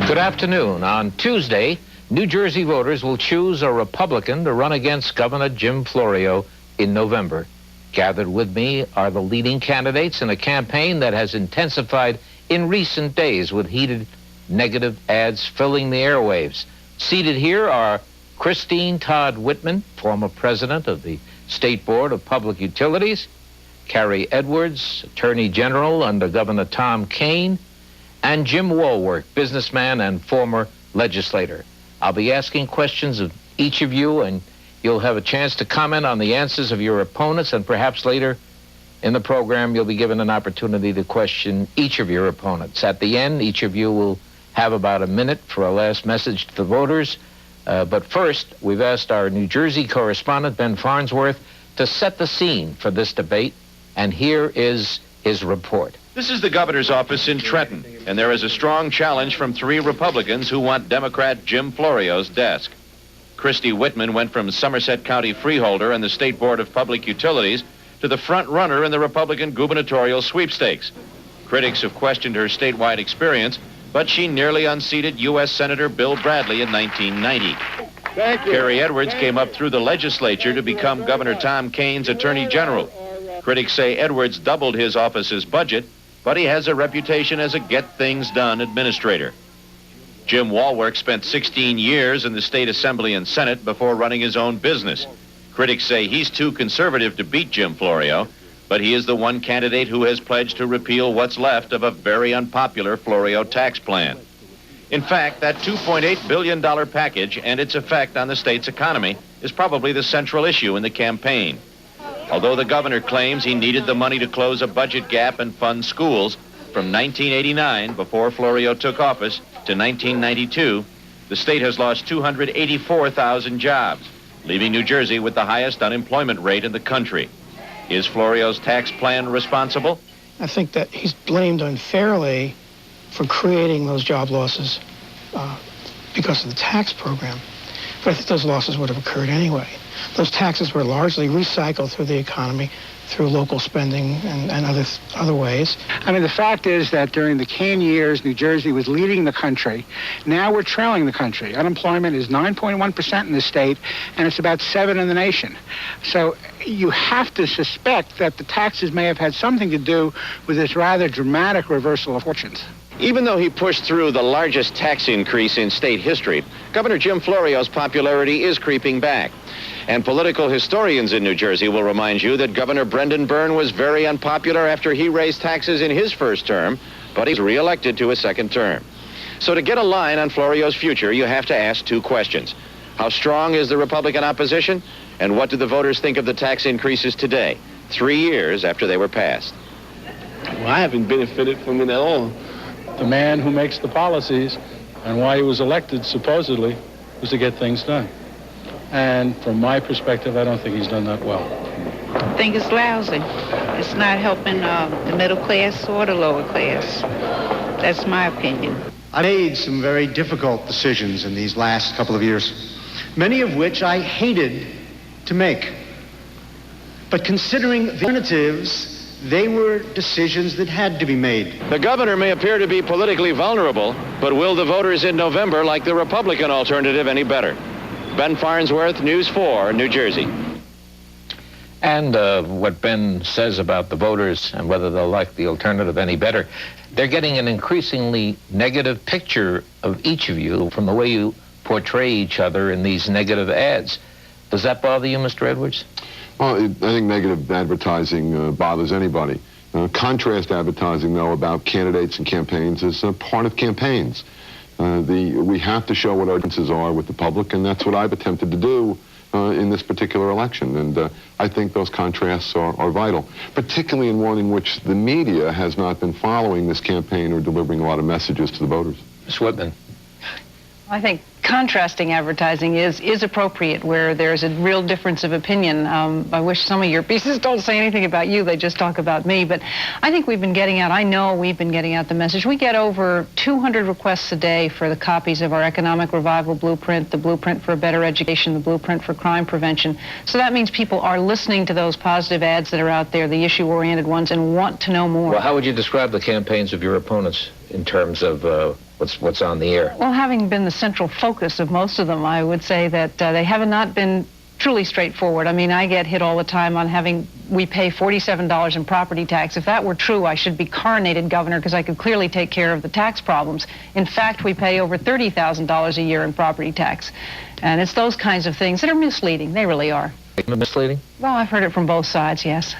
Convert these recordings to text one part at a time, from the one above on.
Good afternoon. On Tuesday, New Jersey voters will choose a Republican to run against Governor Jim Florio in November. Gathered with me are the leading candidates in a campaign that has intensified in recent days with heated negative ads filling the airwaves. Seated here are Christine Todd Whitman, former president of the State Board of Public Utilities, Cary Edwards, Attorney General under Governor Tom Kean, and Jim Wallwork, businessman and former legislator. I'll be asking questions of each of you, and you'll have a chance to comment on the answers of your opponents, and perhaps later in the program you'll be given an opportunity to question each of your opponents. At the end, each of you will have about a minute for a last message to the voters. But first, we've asked our New Jersey correspondent, Ben Farnsworth, to set the scene for this debate, and here is his report. This is the governor's office in Trenton, and there is a strong challenge from three Republicans who want Democrat Jim Florio's desk. Christy Whitman went from Somerset County freeholder and the State Board of Public Utilities to the front runner in the Republican gubernatorial sweepstakes. Critics have questioned her statewide experience, but she nearly unseated U.S. Senator Bill Bradley in 1990. Cary Edwards came up through the legislature to become Governor Tom Kean's Attorney General. Critics say Edwards doubled his office's budget, but he has a reputation as a get-things-done administrator. Jim Wallwork spent 16 years in the state assembly and senate before running his own business. Critics say he's too conservative to beat Jim Florio, but he is the one candidate who has pledged to repeal what's left of a very unpopular Florio tax plan. In fact, that $2.8 billion package and its effect on the state's economy is probably the central issue in the campaign. Although the governor claims he needed the money to close a budget gap and fund schools, from 1989, before Florio took office, to 1992, the state has lost 284,000 jobs, leaving New Jersey with the highest unemployment rate in the country. Is Florio's tax plan responsible? I think that he's blamed unfairly for creating those job losses because of the tax program. But I think those losses would have occurred anyway. Those taxes were largely recycled through the economy, through local spending and other ways. I mean, the fact is that during the Kean years, New Jersey was leading the country. Now we're trailing the country. Unemployment is 9.1% in the state, and it's about 7% in the nation. So you have to suspect that the taxes may have had something to do with this rather dramatic reversal of fortunes. Even though he pushed through the largest tax increase in state history, Governor Jim Florio's popularity is creeping back. And political historians in New Jersey will remind you that Governor Brendan Byrne was very unpopular after he raised taxes in his first term, but he's reelected to a second term. So to get a line on Florio's future, you have to ask two questions. How strong is the Republican opposition? And what do the voters think of the tax increases today, 3 years after they were passed? Well, I haven't benefited from it at all. The man who makes the policies and why he was elected, supposedly, was to get things done. And from my perspective, I don't think he's done that well. I think it's lousy. It's not helping the middle class or the lower class. That's my opinion. I made some very difficult decisions in these last couple of years, many of which I hated to make. But considering the alternatives, they were decisions that had to be made. The governor may appear to be politically vulnerable, but will the voters in November like the Republican alternative any better? Ben Farnsworth, News 4, New Jersey. And what Ben says about the voters and whether they'll like the alternative any better, they're getting an increasingly negative picture of each of you from the way you portray each other in these negative ads. Does that bother you, Mr. Edwards? Well, I think negative advertising bothers anybody. Contrast advertising, though, about candidates and campaigns is part of campaigns. We have to show what our differences are with the public, and that's what I've attempted to do in this particular election. And I think those contrasts are vital, particularly in one in which the media has not been following this campaign or delivering a lot of messages to the voters. Ms. Whitman. I think contrasting advertising is appropriate where there's a real difference of opinion. I wish some of your pieces don't say anything about you, they just talk about me, but I think we've been getting out, I know we've been getting out the message. We get over 200 requests a day for the copies of our economic revival blueprint, the blueprint for a better education, the blueprint for crime prevention. So that means people are listening to those positive ads that are out there, the issue-oriented ones, and want to know more. Well, how would you describe the campaigns of your opponents in terms of what's on the air? Well, having been the central focus of most of them, I would say that they have not been truly straightforward. I mean, I get hit all the time on we pay $47 in property tax. If that were true, I should be coronated governor because I could clearly take care of the tax problems. In fact, we pay over $30,000 a year in property tax. And it's those kinds of things that are misleading. They really are. Misleading? Well, I've heard it from both sides, yes.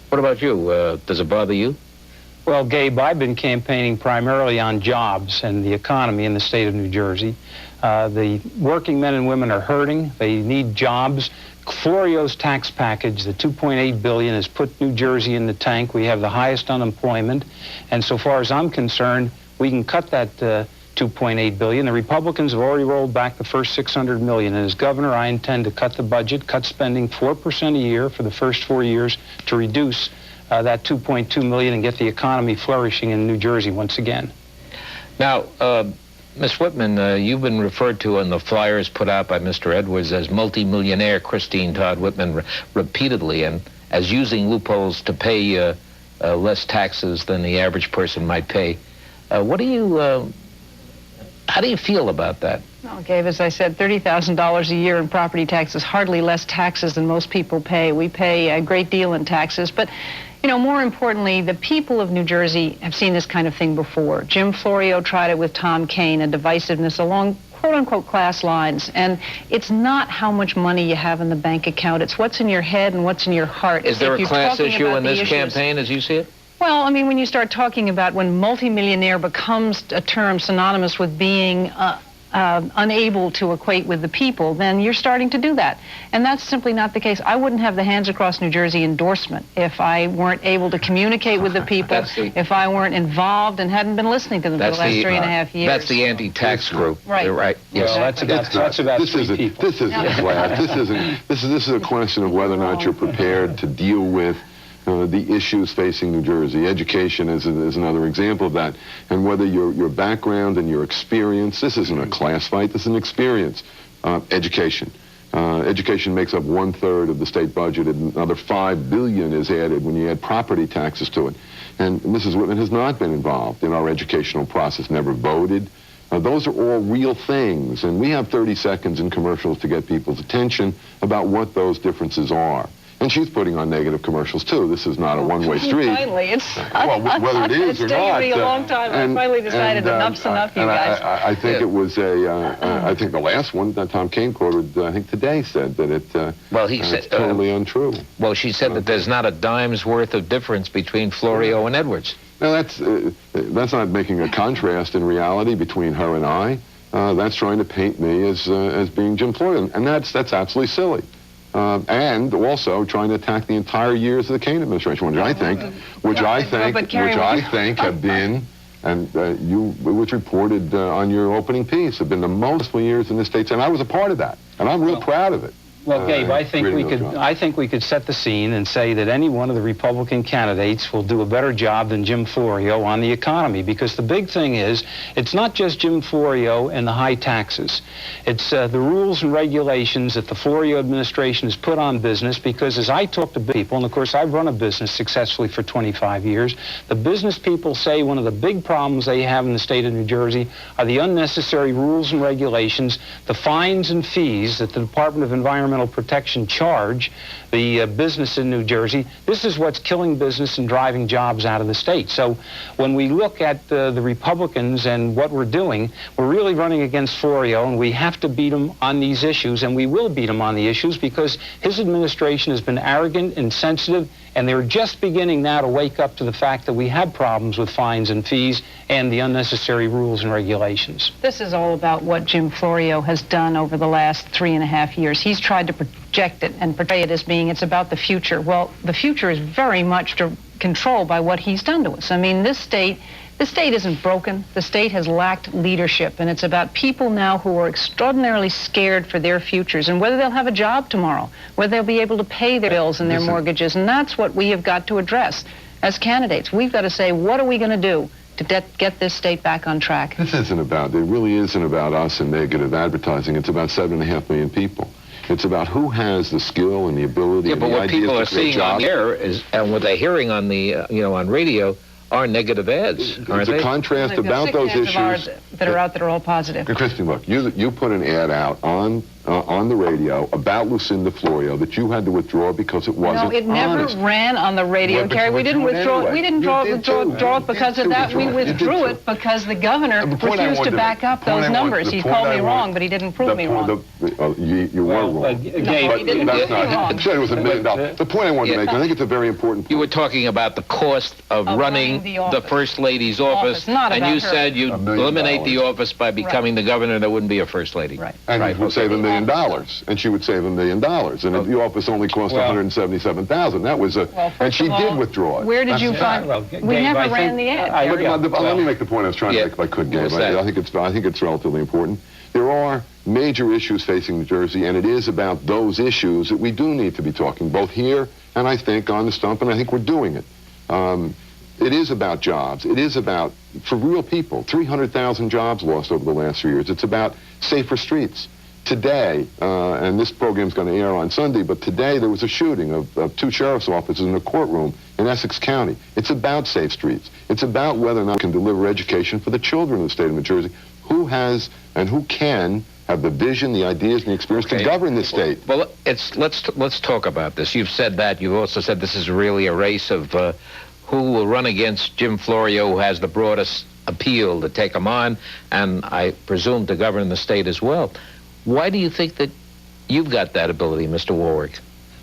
What about you? Does it bother you? Well, Gabe, I've been campaigning primarily on jobs and the economy in the state of New Jersey. The working men and women are hurting. They need jobs. Florio's tax package, the $2.8 billion, has put New Jersey in the tank. We have the highest unemployment. And so far as I'm concerned, we can cut that $2.8 billion. The Republicans have already rolled back the first $600 million. And as governor, I intend to cut the budget, cut spending 4% a year for the first 4 years to reduce that $2.2 million and get the economy flourishing in New Jersey once again. Now, Ms. Whitman, you've been referred to in the flyers put out by Mr. Edwards as multimillionaire Christine Todd Whitman repeatedly, and as using loopholes to pay less taxes than the average person might pay. How do you feel about that? Well, Gabe, as I said, $30,000 a year in property tax is hardly less taxes than most people pay. We pay a great deal in taxes, but you know, more importantly, the people of New Jersey have seen this kind of thing before. Jim Florio tried it with Tom Kean, a divisiveness along quote-unquote class lines. And it's not how much money you have in the bank account. It's what's in your head and what's in your heart. Is there a class issue in this campaign as you see it? Well, I mean, when you start talking about when multimillionaire becomes a term synonymous with being unable to equate with the people, then you're starting to do that. And that's simply not the case. I wouldn't have the Hands Across New Jersey endorsement if I weren't able to communicate with the people, if I weren't involved and hadn't been listening to them for the last 3.5 years. That's the anti-tax group. Right. Right. Yes. Well, that's about this three people. This isn't class. This is a question of whether or not you're prepared to deal with the issues facing New Jersey. Education is another example of that. And whether your background and your experience, this isn't a class fight, this is an experience. Education. Education makes up 1/3 of the state budget, and another $5 billion is added when you add property taxes to it. And Mrs. Whitman has not been involved in our educational process, never voted. Those are all real things, and we have 30 seconds in commercials to get people's attention about what those differences are. And she's putting on negative commercials, too. This is not a one-way street. Finally, well, whether it is or not. It's taken me a long time. I finally decided enough's enough, you guys. I think it was I think the last one that Tom Kean quoted, I think today, said that it's totally untrue. Well, she said that there's not a dime's worth of difference between Florio and Edwards. Now, that's not making a contrast in reality between her and I. That's trying to paint me as being Jim Florio, and that's absolutely silly. And also trying to attack the entire years of the Kean administration, which I think have been, and it was reported on your opening piece, have been the most years in the states, and I was a part of that, and I'm real proud of it. Well, Gabe, I think we could set the scene and say that any one of the Republican candidates will do a better job than Jim Florio on the economy, because the big thing is, it's not just Jim Florio and the high taxes. It's the rules and regulations that the Florio administration has put on business, because as I talk to people, and of course I've run a business successfully for 25 years, the business people say one of the big problems they have in the state of New Jersey are the unnecessary rules and regulations, the fines and fees that the Department of Environmental Protection charge the business in New Jersey. This is what's killing business and driving jobs out of the state. So when we look at the Republicans and what we're doing, we're really running against Florio, and we have to beat him on these issues, and we will beat him on the issues because his administration has been arrogant, insensitive, and they're just beginning now to wake up to the fact that we have problems with fines and fees and the unnecessary rules and regulations. This is all about what Jim Florio has done over the last 3.5 years. He's tried to project it and portray it as being it's about the future. Well, the future is very much controlled by what he's done to us. I mean, the state isn't broken. The state has lacked leadership, and it's about people now who are extraordinarily scared for their futures and whether they'll have a job tomorrow, whether they'll be able to pay their bills and their mortgages, and that's what we have got to address as candidates. We've got to say, what are we going to do to get this state back on track? It really isn't about us and negative advertising. It's about 7.5 million people. It's about who has the skill and the ability. Yeah, but what people are seeing on air and what they're hearing on the on radio are negative ads, aren't It's they? a contrast about those issues that are out that are all positive. Christine, look, you put an ad out on the radio about Lucinda Florio that you had to withdraw because it wasn't No, it never honest. ran on the radio, Well, but Cary. you We didn't withdrew it withdraw. anyway. We didn't withdraw it because of that. We withdrew it because the governor refused to back up those numbers. He called me wrong, but he didn't prove me wrong. You were wrong. Gabe, he didn't That's prove me wrong. It said it was $1 million. The point I wanted to make, I think it's a very important point. You were talking about the cost of running the First Lady's office, not and about you her. said you'd eliminate the office by becoming the governor. There wouldn't be a First Lady. Right. And he would save $1 million, and she would save $1 million, and the office only cost $177,000. That was and she did withdraw it. Where did you find? We never ran the ad. Let me make the point I was trying to make if I could, Gabe. I think it's relatively important. There are major issues facing New Jersey, and it is about those issues that we do need to be talking, both here and I think on the stump, and I think we're doing it. It is about jobs. It is about, for real people, 300,000 jobs lost over the last 3 years. It's about safer streets. Today, and this program's going to air on Sunday, but today there was a shooting of 2 sheriff's offices in a courtroom in Essex County. It's about safe streets. It's about whether or not we can deliver education for the children of the state of New Jersey. Who has and who can have the vision, the ideas, and the experience to govern this state? Well, let's talk about this. You've said that. You've also said this is really a race of who will run against Jim Florio, who has the broadest appeal to take him on, and I presume to govern the state as well. Why do you think that you've got that ability, Mr. Wallwork?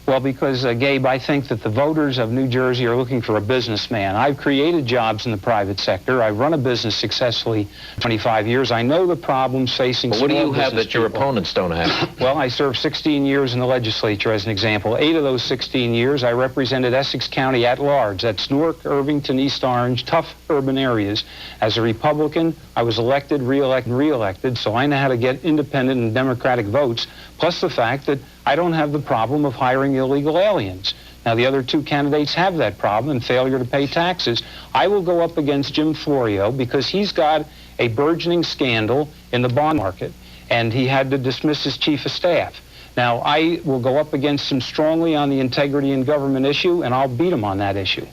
Well, because, Gabe, I think that the voters of New Jersey are looking for a businessman. I've created jobs in the private sector. I've run a business successfully 25 years. I know the problems facing small business people. What do you have that your opponents don't have? Well, I served 16 years in the legislature, as an example. 8 of those 16 years, I represented Essex County at large. That's Newark, Irvington, East Orange, tough urban areas. As a Republican, I was elected, re-elected, so I know how to get independent and Democratic votes, plus the fact that I don't have the problem of hiring illegal aliens. Now, the other 2 candidates have that problem and failure to pay taxes. I will go up against Jim Florio because he's got a burgeoning scandal in the bond market, and he had to dismiss his chief of staff. Now, I will go up against him strongly on the integrity in government issue, and I'll beat him on that issue.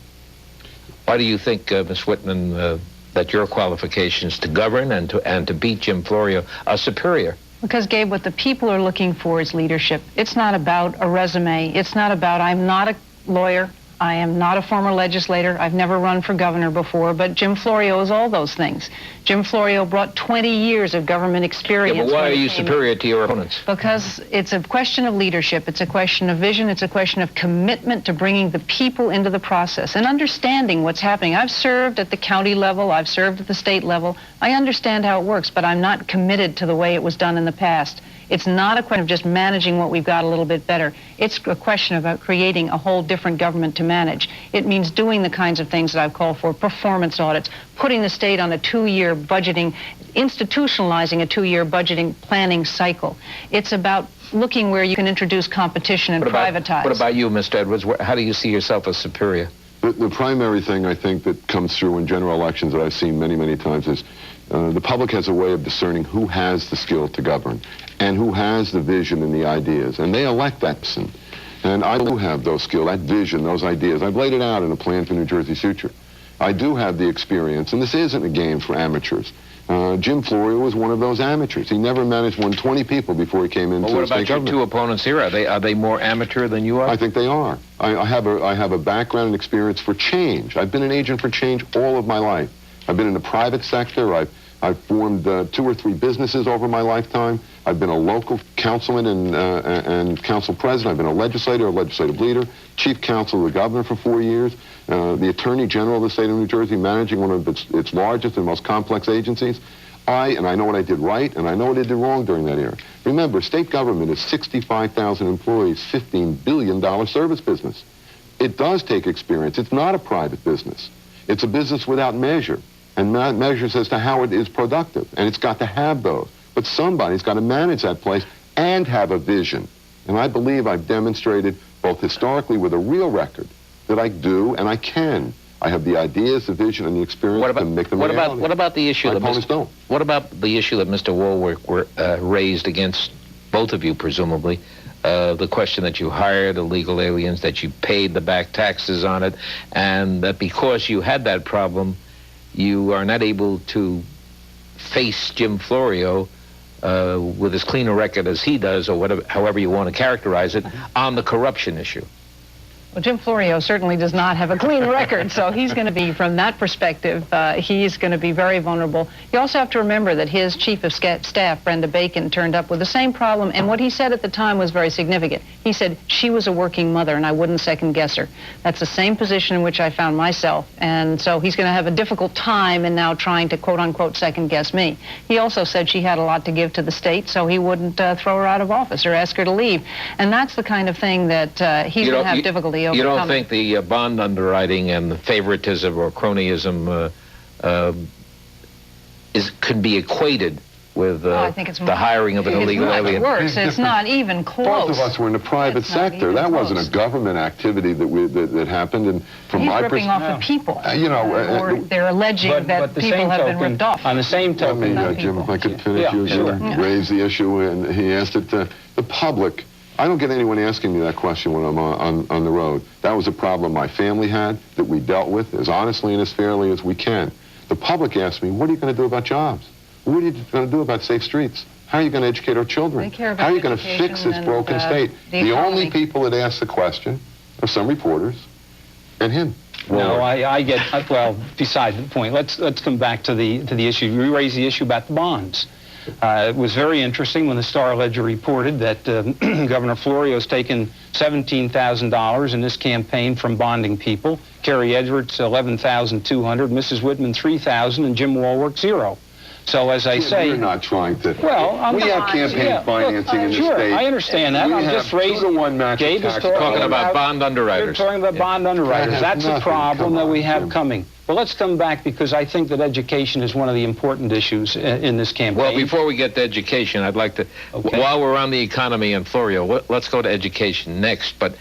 Why do you think, Ms. Whitman, that your qualifications to govern and to beat Jim Florio are superior? Because, Gabe, what the people are looking for is leadership. It's not about a resume. It's not about, I'm not a lawyer. I am not a former legislator. I've never run for governor before, but Jim Florio is all those things. Jim Florio brought 20 years of government experience. Yeah, but why are you superior to your opponents? Because it's a question of leadership. It's a question of vision. It's a question of commitment to bringing the people into the process and understanding what's happening. I've served at the county level. I've served at the state level. I understand how it works, but I'm not committed to the way it was done in the past. It's not a question of just managing what we've got a little bit better. It's a question about creating a whole different government to manage. It means doing the kinds of things that I've called for, performance audits, putting the state on a 2-year budgeting, institutionalizing a 2-year budgeting planning cycle. It's about looking where you can introduce competition and privatize. What about you, Mr. Edwards? How do you see yourself as superior? The primary thing I think that comes through in general elections that I've seen many, many times is the public has a way of discerning who has the skill to govern and who has the vision and the ideas, and they elect that person. And I do have those skills, that vision, those ideas. I've laid it out in a plan for New Jersey's future. I do have the experience, and this isn't a game for amateurs. Jim Florio was one of those amateurs. He never managed more than 20 people before he came into what state about your government. 2 opponents here? Are they more amateur than you are? I think they are. I have a background and experience for change. I've been an agent for change all of my life. I've been in the private sector. I've formed 2 or 3 businesses over my lifetime. I've been a local councilman and council president. I've been a legislator, a legislative leader, chief counsel of the governor for 4 years, the attorney general of the state of New Jersey, managing one of its largest and most complex agencies. I know what I did right, and I know what I did wrong during that era. Remember, state government is 65,000 employees, $15 billion service business. It does take experience. It's not a private business. It's a business without measure, and measures as to how it is productive, and it's got to have those. But somebody's got to manage that place and have a vision. And I believe I've demonstrated, both historically with a real record, that I do and I can. I have the ideas, the vision, and the experience to make them reality. What about the issue My that opponents don't. What about the issue that Mr. Wallwork raised against both of you, presumably, the question that you hired illegal aliens, that you paid the back taxes on it, and that because you had that problem, you are not able to face Jim Florio with as clean a record as he does, or whatever, however you want to characterize it, on the corruption issue. Well, Jim Florio certainly does not have a clean record, so he's going to be, from that perspective, he's going to be very vulnerable. You also have to remember that his chief of staff, Brenda Bacon, turned up with the same problem, and what he said at the time was very significant. He said, she was a working mother, and I wouldn't second guess her. That's the same position in which I found myself, and so he's going to have a difficult time in now trying to, quote-unquote, second guess me. He also said she had a lot to give to the state, so he wouldn't throw her out of office or ask her to leave. And that's the kind of thing that he's going to have difficulty. You don't think the bond underwriting and the favoritism or cronyism could be equated with I think it's the hiring of an illegal alien? It's much worse. It's not even close. Both of us were in the private sector. That wasn't a government activity that happened. And from my perspective, ripping off the people. Or they're alleging that people have been ripped off. On the same token, Jim, if I could finish, you raised the issue, and he asked it to the public. I don't get anyone asking me that question when I'm on the road. That was a problem my family had that we dealt with as honestly and as fairly as we can. The public asked me, what are you going to do about jobs? What are you going to do about safe streets? How are you going to educate our children? How are you going to fix this broken state? The only people that ask the question are some reporters and him. No, I get, well, beside the point. Let's come back to the issue. You raised the issue about the bonds. It was very interesting when the Star-Ledger reported that Governor Florio has taken $17,000 in this campaign from bonding people. Cary Edwards, $11,200, Mrs. Whitman, $3,000, and Jim Wallwork, $0. So as I say, we're not trying to. Well, we have campaign financing in the sure, state. I understand that. I'm just raising. 2-to-1 match. Gabe is talking about bond underwriters. You're talking about bond underwriters. That's a problem that we have coming. Well, let's come back, because I think that education is one of the important issues in this campaign. Well, before we get to education, I'd like to, while we're on the economy and Florio, let's go to education next. But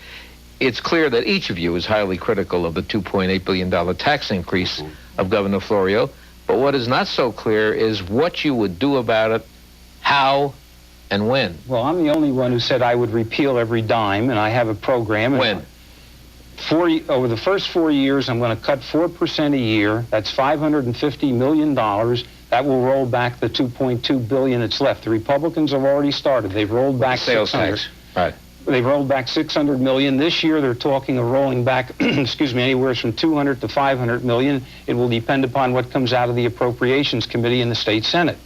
it's clear that each of you is highly critical of the $2.8 billion tax increase of Governor Florio. But what is not so clear is what you would do about it, how, and when. Well, I'm the only one who said I would repeal every dime, and I have a program. When? Over the first 4 years, I'm going to cut 4% a year. That's $550 million. That will roll back the $2.2 billion that's left. The Republicans have already started. They've rolled back sales tax. Right. They've rolled back $600 million. This year, they're talking of rolling back, excuse me, anywhere from $200 to $500 million. It will depend upon what comes out of the Appropriations Committee in the State Senate.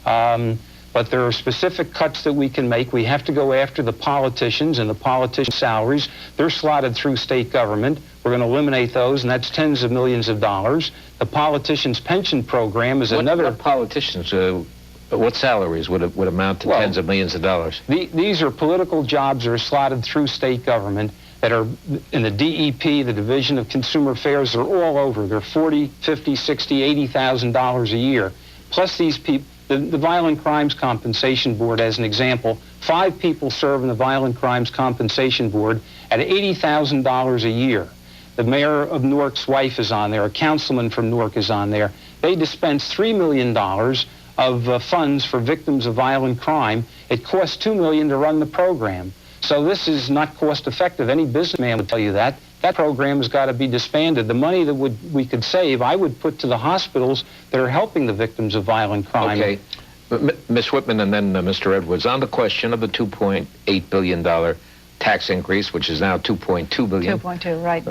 But there are specific cuts that we can make. We have to go after the politicians and the politicians' salaries. They're slotted through state government. We're going to eliminate those, and that's tens of millions of dollars. The politicians' pension program is another... What politicians... what salaries would amount to tens of millions of dollars? These are political jobs that are slotted through state government that are in the DEP, the Division of Consumer Affairs. They're all over. They're $40,000, $50,000, $60,000, $80,000 a year. Plus these people, the Violent Crimes Compensation Board, as an example, 5 people serve in the Violent Crimes Compensation Board at $80,000 a year. The mayor of Newark's wife is on there. A councilman from Newark is on there. They dispense $3 million of funds for victims of violent crime. It costs $2 million to run the program. So this is not cost effective. Any businessman would tell you that. That program has got to be disbanded. The money that we could save, I would put to the hospitals that are helping the victims of violent crime. Okay. Ms. Whitman and then Mr. Edwards, on the question of the $2.8 billion tax increase, which is now $2.2 billion. 2.2, right.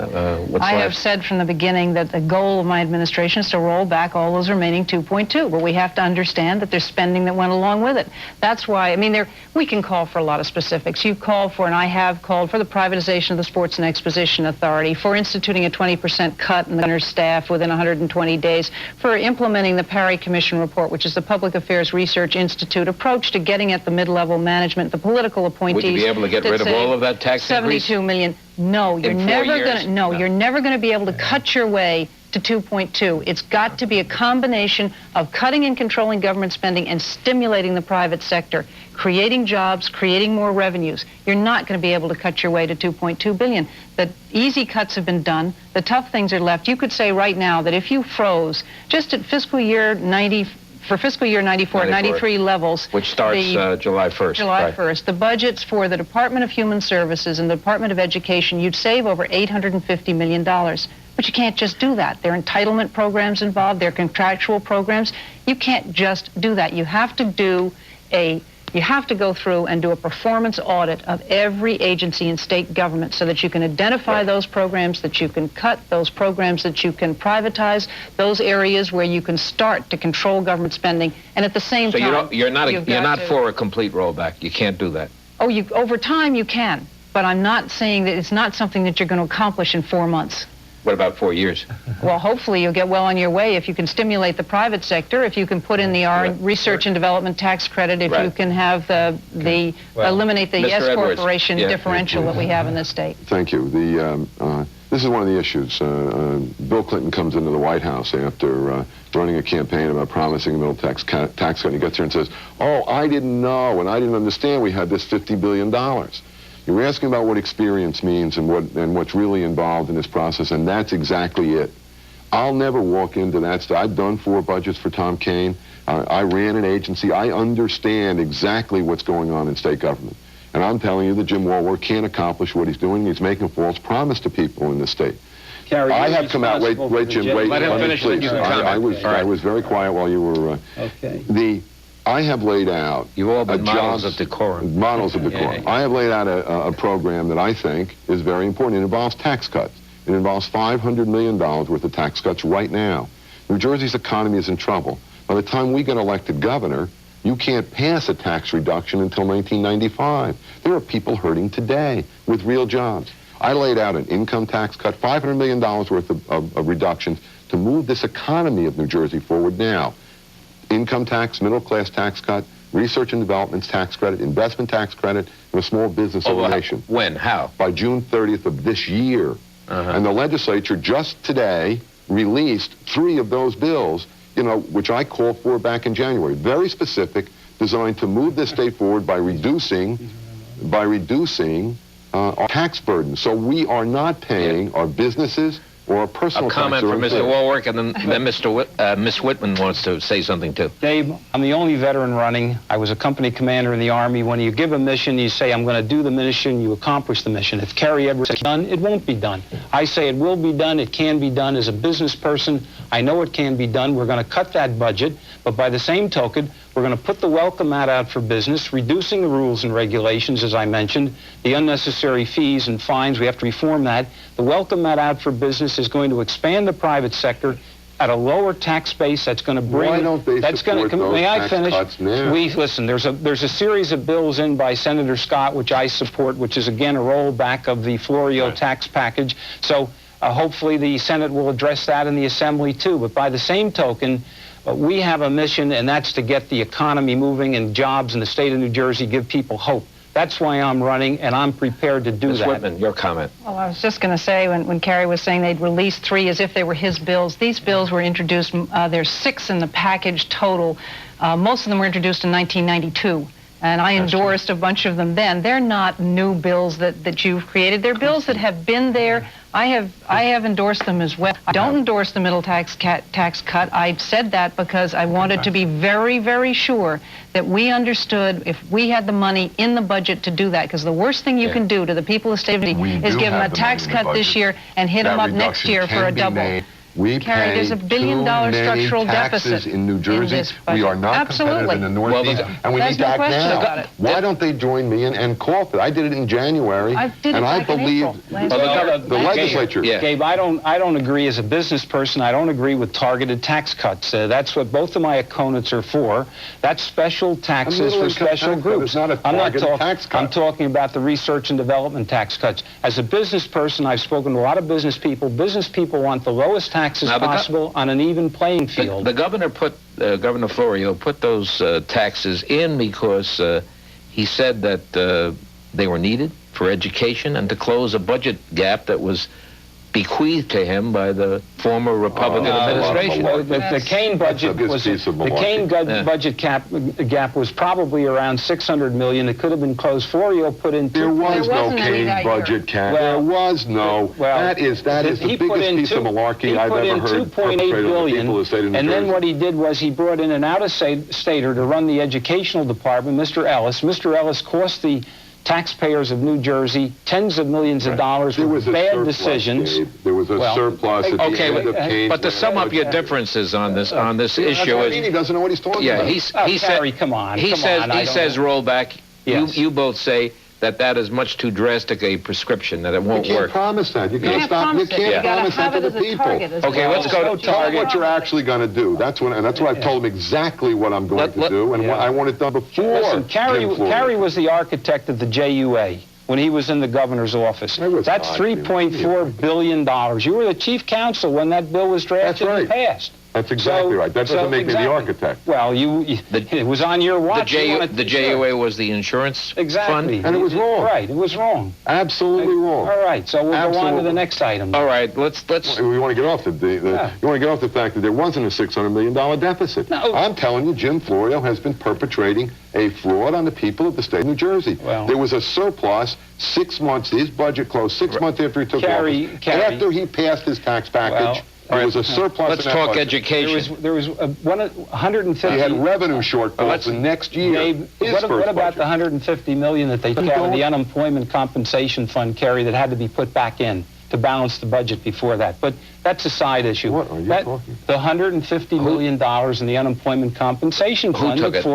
I have said from the beginning that the goal of my administration is to roll back all those remaining 2.2, but we have to understand that there's spending that went along with it. That's why, I mean, we can call for a lot of specifics. You've called for, and I have called for, the privatization of the Sports and Exposition Authority, for instituting a 20% cut in the governor's staff within 120 days, for implementing the Perry Commission report, which is the Public Affairs Research Institute approach to getting at the mid-level management, the political appointees. Would you be able to get rid of all of that tax increase? 72 million. No, you're never going to. No, you're never going to be able to cut your way to 2.2. It's got to be a combination of cutting and controlling government spending and stimulating the private sector, creating jobs, creating more revenues. You're not going to be able to cut your way to 2.2 billion. The easy cuts have been done. The tough things are left. You could say right now that if you froze just at fiscal year 94 for fiscal year 94, 93 levels. Which starts July 1st. July 1st. The budgets for the Department of Human Services and the Department of Education, you'd save over $850 million. But you can't just do that. There are entitlement programs involved. There are contractual programs. You can't just do that. You have to go through and do a performance audit of every agency in state government so that you can identify those programs, that you can cut those programs, that you can privatize those areas where you can start to control government spending, and at the same time, you're not for a complete rollback. You can't do that. Oh, over time you can, but I'm not saying that it's not something that you're going to accomplish in 4 months. What about 4 years? Well, hopefully you'll get well on your way if you can stimulate the private sector, if you can put in the research and development tax credit, if you can have eliminate the S corporation differential that we have in this state. Thank you. This is one of the issues. Bill Clinton comes into the White House after running a campaign about promising a middle tax cut, and he gets here and says, "Oh, I didn't know and I didn't understand we had this $50 billion. You're asking about what experience means and what's really involved in this process, and that's exactly it. I'll never walk into that stuff. I've done 4 budgets for Tom Kean. I ran an agency. I understand exactly what's going on in state government. And I'm telling you that Jim Wallwork can't accomplish what he's doing. He's making a false promise to people in the state. Cary, I have come out. Wait, Jim. Wait. Let him finish, please. I was very quiet while you were. Okay. I have laid out models of decorum. Models of decorum. I have laid out a program that I think is very important. It involves tax cuts. It involves $500 million worth of tax cuts right now. New Jersey's economy is in trouble. By the time we get elected governor, you can't pass a tax reduction until 1995. There are people hurting today with real jobs. I laid out an income tax cut, $500 million worth of reductions to move this economy of New Jersey forward now. Income tax, middle class tax cut, research and development tax credit, investment tax credit, and a small business elimination. When? How? By June 30th of this year. And the legislature just today released 3 of those bills, which I called for back in January. Very specific, designed to move this state forward by reducing our tax burden. So we are not paying our businesses or a personal comment from Mr. Wallwork, and then Miss Whitman wants to say something too. Dave, I'm the only veteran running. I was a company commander in the Army. When you give a mission, you say, I'm going to do the mission, you accomplish the mission. If Cary Edwards is done, it won't be done. I say it will be done, it can be done. As a business person, I know it can be done. We're going to cut that budget, but by the same token, we're going to put the welcome mat out for business, reducing the rules and regulations, as I mentioned, the unnecessary fees and fines. We have to reform that. The welcome mat out for business is going to expand the private sector at a lower tax base. That's going to bring. Why don't they support those may I tax finish? Cuts now? Listen. There's a series of bills in by Senator Scott, which I support, which is again a rollback of the Florio tax package. So hopefully the Senate will address that in the Assembly too. But by the same token, we have a mission, and that's to get the economy moving and jobs in the state of New Jersey, give people hope. That's why I'm running, and I'm prepared to do Ms. that. Whitman, your comment. Well, I was just going to say, when Cary was saying they'd released 3 as if they were his bills, these bills were introduced, there's 6 in the package total. Most of them were introduced in 1992. And I endorsed a bunch of them then. They're not new bills that you've created. They're bills that have been there. I have endorsed them as well. I don't endorse the middle tax cut. I said that because I wanted to be very, very sure that we understood if we had the money in the budget to do that. Because the worst thing you can do to the people of the state of New Jersey is give them a tax cut this year and hit them up next year for a double. We Cary, there's $1 billion structural deficit in New Jersey. We are not competitive in the Northeast, and we need to act now. Why don't they join me and call for it? I did it in January, and I believe the legislature. Gabe, I don't agree as a business person. I don't agree with targeted tax cuts. That's what both of my opponents are for. That's special taxes for special groups. Not a targeted tax cut. I'm talking about the research and development tax cuts. As a business person, I've spoken to a lot of business people. Business people want the lowest taxes possible on an even playing field. The governor Governor Florio put those taxes in because he said that they were needed for education and to close a budget gap that was bequeathed to him by the former Republican administration. The Kane budget was budget gap was probably around $600 million. It could have been closed. Florio put in. There was no Kane budget cap. There was no. That is the biggest piece of malarkey I've ever heard perpetrated on the people of the state of New Jersey. And then what he did was he brought in an out-of-stater to run the educational department, Mr. Ellis. Mr. Ellis cost the taxpayers of New Jersey tens of millions of dollars with bad decisions. There was a surplus at the end of Keynes. But to sum up your differences on this issue, he doesn't know what he's talking about. He said, come on. He says roll back. Yes. You both say that is much too drastic a prescription, that it won't work. You can't promise that. You can't stop. You can't promise that to the people. Okay, let's go to tell them what you're actually going to do. That's what I've told them exactly what I'm going to do, and what I want it done before. Listen, Cary was the architect of the JUA when he was in the governor's office. That's $3.4 billion. You were the chief counsel when that bill was drafted and passed. That's exactly right. That doesn't make me the architect. Well, it was on your watch. The JUA was the insurance fund? And it was wrong. Right, it was wrong. Absolutely wrong. All right, so we'll go on to the next item. All right, let's. We want to get off you want to get off the fact that there wasn't a $600 million deficit. No. I'm telling you, Jim Florio has been perpetrating a fraud on the people of the state of New Jersey. Well, there was a surplus 6 months. His budget closed 6 months after he took office. After he passed his tax package. There was a surplus. Let's talk education. There was 150. He had revenue shortfalls the next year. What about the $150 million that they took out of the unemployment compensation fund, Cary, that had to be put back in to balance the budget before that? But that's a side issue. What are you talking? The $150 million in the unemployment compensation fund. Who took it?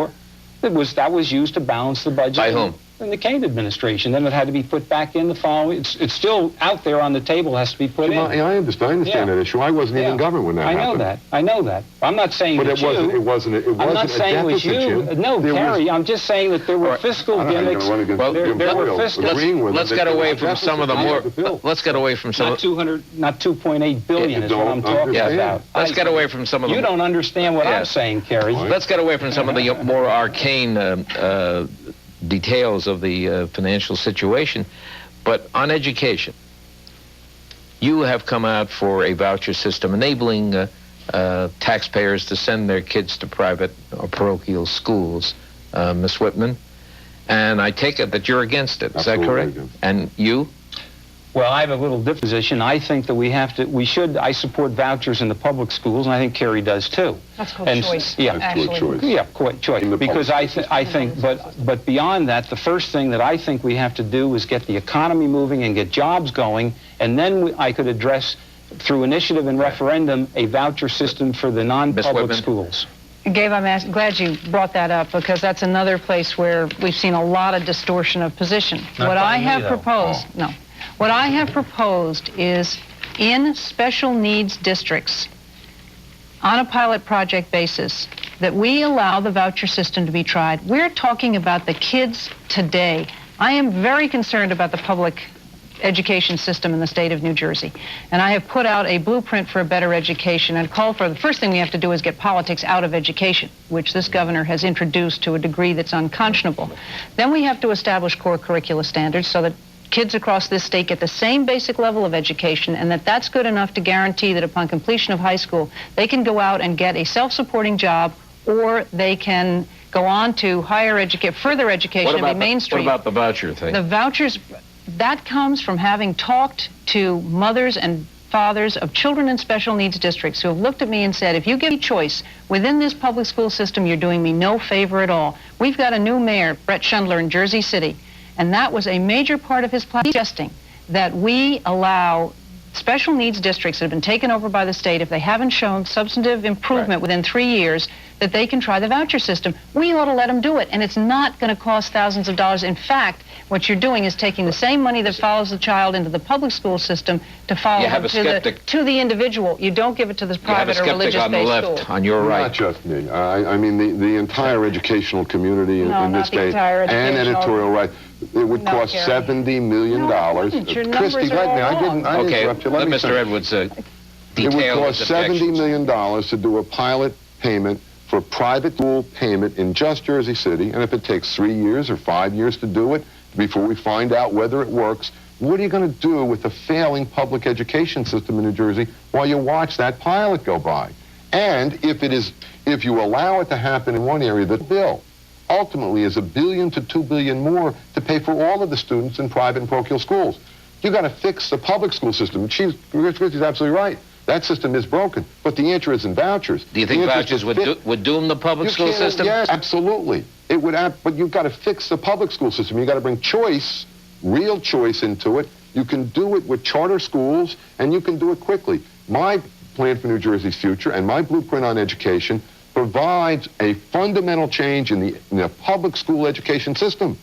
That was used to balance the budget. By whom? In the Kane administration. Then it had to be put back in the following. It's still out there on the table, has to be put in. I understand that issue. I wasn't even governor when that happened. I know that. I'm not saying but it wasn't I'm not saying it was you. No, Cary, I'm just saying that there were fiscal gimmicks. Let's get away from some of the more. Let's get away from some. Not 2.8 billion is what I'm talking about. Let's get away from some of the. You don't understand what I'm saying, Cary. Let's get away from some of the more arcane details of the financial situation. But on education, you have come out for a voucher system enabling taxpayers to send their kids to private or parochial schools, Ms. Whitman, and I take it that you're against it. Is that correct? And you? Well, I have a little different position. I think that I support vouchers in the public schools, and I think Cary does too. That's called choice. Yeah, actually. Yeah, choice. Because I think, but beyond that, the first thing that I think we have to do is get the economy moving and get jobs going, and then I could address, through initiative and referendum, a voucher system for the non-public schools. Gabe, I'm glad you brought that up, because that's another place where we've seen a lot of distortion of position. What I have proposed, What I have proposed is, in special needs districts, on a pilot project basis, that we allow the voucher system to be tried. We're talking about the kids today. I am very concerned about the public education system in the state of New Jersey. And I have put out a blueprint for a better education and called for the first thing we have to do is get politics out of education, which this governor has introduced to a degree that's unconscionable. Then we have to establish core curricula standards so that kids across this state get the same basic level of education, and that's good enough to guarantee that upon completion of high school, they can go out and get a self-supporting job, or they can go on to further education and be mainstream. What about the voucher thing? The vouchers, that comes from having talked to mothers and fathers of children in special needs districts who have looked at me and said, if you give me choice within this public school system, you're doing me no favor at all. We've got a new mayor, Brett Schundler, in Jersey City, and that was a major part of his plan, suggesting that we allow special needs districts that have been taken over by the state, if they haven't shown substantive improvement within 3 years, that they can try the voucher system. We ought to let them do it, and it's not going to cost thousands of dollars. In fact, what you're doing is taking the same money that follows the child into the public school system to follow them to the individual. You don't give it to the private or religious-based school. On your right. Not just me. I mean, the entire educational community in this state and editorial right. It would cost $70 million. Christy, let me. I didn't interrupt you. Let Mr. Edwards It would cost $70 million to do a pilot payment for private school payment in just Jersey City, and if it takes 3 years or 5 years to do it, before we find out whether it works, what are you going to do with the failing public education system in New Jersey while you watch that pilot go by? And if you allow it to happen in one area, the bill ultimately is $1 billion to $2 billion more to pay for all of the students in private and parochial schools. You got to fix the public school system. Christie's absolutely right. That system is broken, but the answer isn't vouchers. Do you think vouchers would doom the public school system? Yes, absolutely. It would, but you've got to fix the public school system. You've got to bring choice, real choice into it. You can do it with charter schools, and you can do it quickly. My plan for New Jersey's future and my blueprint on education provides a fundamental change in the public school education system.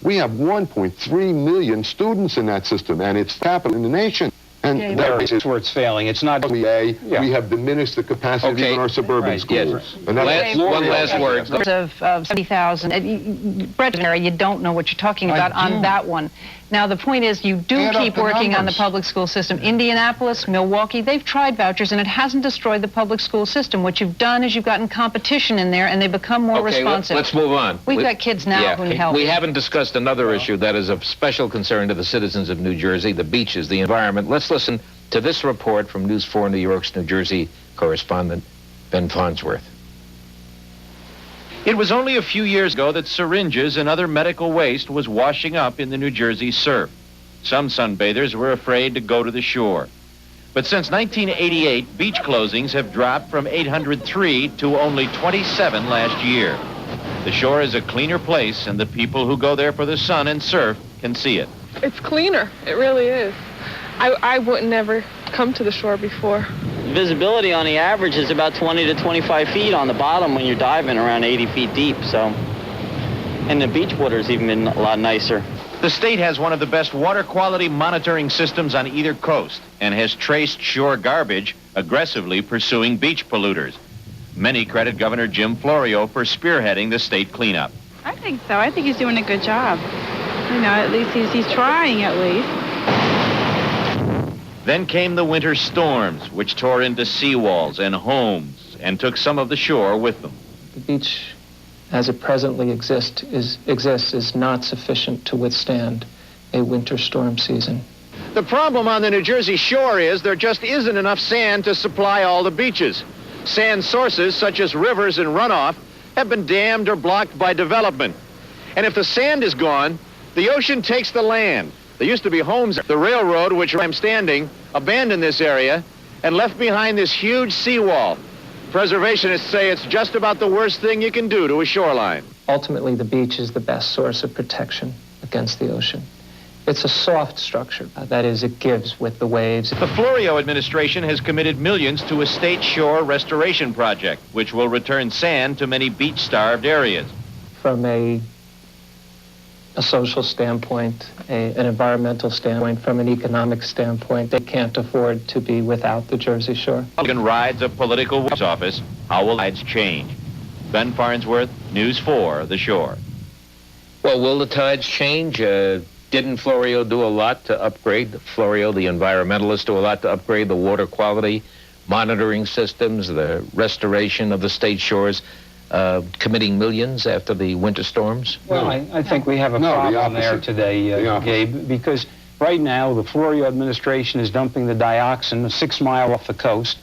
We have 1.3 million students in that system, and it's capital in the nation. And that's where it's failing. It's not. We have diminished the capacity of even our suburban schools. And that's one last word. Of 70,000. Brett, you don't know what you're talking about on that one. Now, the point is you do keep working on the public school system. Indianapolis, Milwaukee, they've tried vouchers, and it hasn't destroyed the public school system. What you've done is you've gotten competition in there, and they become more responsive. Let's move on. We've got kids now who need help. We haven't discussed another issue that is of special concern to the citizens of New Jersey, the beaches, the environment. Let's listen to this report from Newsforum New York's New Jersey correspondent, Ben Farnsworth. It was only a few years ago that syringes and other medical waste was washing up in the New Jersey surf. Some sunbathers were afraid to go to the shore. But since 1988, beach closings have dropped from 803 to only 27 last year. The shore is a cleaner place, and the people who go there for the sun and surf can see it. It's cleaner. It really is. I would never come to the shore before. Visibility on the average is about 20 to 25 feet on the bottom when you're diving around 80 feet deep, so. And the beach water's even been a lot nicer. The state has one of the best water quality monitoring systems on either coast and has traced shore garbage, aggressively pursuing beach polluters. Many credit Governor Jim Florio for spearheading the state cleanup. I think so. I think he's doing a good job. You know, at least he's trying at least. Then came the winter storms, which tore into seawalls and homes and took some of the shore with them. The beach, as it presently exists, is not sufficient to withstand a winter storm season. The problem on the New Jersey shore is there just isn't enough sand to supply all the beaches. Sand sources, such as rivers and runoff, have been dammed or blocked by development. And if the sand is gone, the ocean takes the land. There used to be homes. The railroad, which I'm standing, abandoned this area and left behind this huge seawall. Preservationists say it's just about the worst thing you can do to a shoreline. Ultimately, the beach is the best source of protection against the ocean. It's a soft structure. That is, it gives with the waves. The Florio administration has committed millions to a state shore restoration project, which will return sand to many beach-starved areas. From a social standpoint, an environmental standpoint, from an economic standpoint, they can't afford to be without the Jersey Shore. Republican rides a political office. How will tides change? Ben Farnsworth, News 4, The Shore. Well, will the tides change? Didn't Florio do a lot to upgrade, Florio, the environmentalist, do a lot to upgrade the water quality monitoring systems, the restoration of the state shores, committing millions after the winter storms? Well, I think we have a problem there today, Gabe, because right now the Florio administration is dumping the dioxin 6 miles off the coast.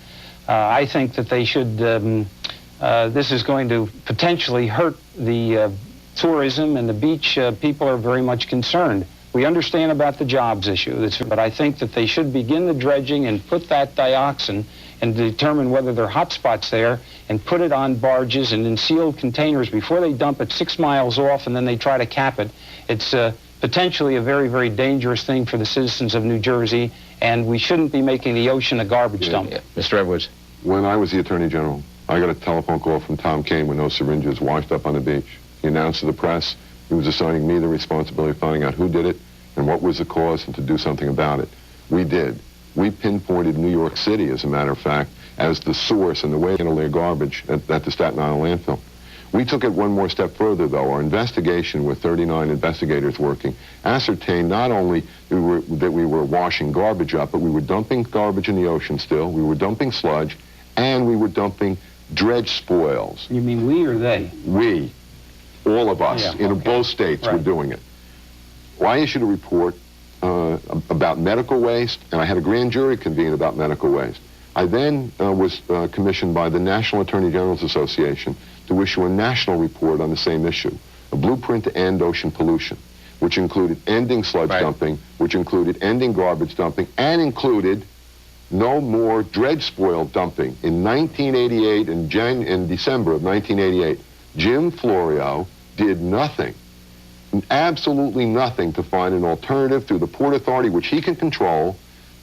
I think that they should, this is going to potentially hurt the tourism and the beach. People are very much concerned. We understand about the jobs issue, but I think that they should begin the dredging and put that dioxin and determine whether there are hot spots there and put it on barges and in sealed containers before they dump it 6 miles off and then they try to cap it. It's potentially a very, very dangerous thing for the citizens of New Jersey, and we shouldn't be making the ocean a garbage dump. Mr. Edwards. When I was the Attorney General, I got a telephone call from Tom Kane when those syringes washed up on the beach. He announced to the press he was assigning me the responsibility of finding out who did it and what was the cause and to do something about it. We did. We pinpointed New York City, as a matter of fact, as the source and the way to handle their garbage at the Staten Island landfill. We took it one more step further, though. Our investigation, with 39 investigators working, ascertained not only that we were washing garbage up, but we were dumping garbage in the ocean still, we were dumping sludge, and we were dumping dredge spoils. You mean we or they? We. All of us, in both states, were doing it. where I issued a report about medical waste, and I had a grand jury convene about medical waste. I then was commissioned by the National Attorney General's Association to issue a national report on the same issue, a blueprint to end ocean pollution, which included ending sludge dumping, which included ending garbage dumping, and included no more dredge spoil dumping. In 1988, in December of 1988, Jim Florio did nothing, absolutely nothing, to find an alternative through the Port Authority, which he can control,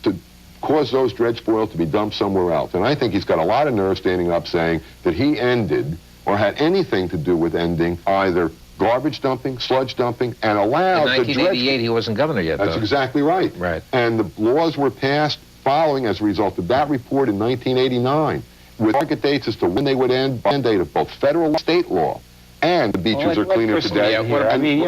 to cause those dredge spoil to be dumped somewhere else. And I think he's got a lot of nerve standing up saying that he ended or had anything to do with ending either garbage dumping, sludge dumping, and allowed the dredge... In 1988, he wasn't governor yet, That's exactly right. Right. And the laws were passed following as a result of that report in 1989, with target dates as to when they would end, mandate of both federal and state law. And the beaches are cleaner today. I mean,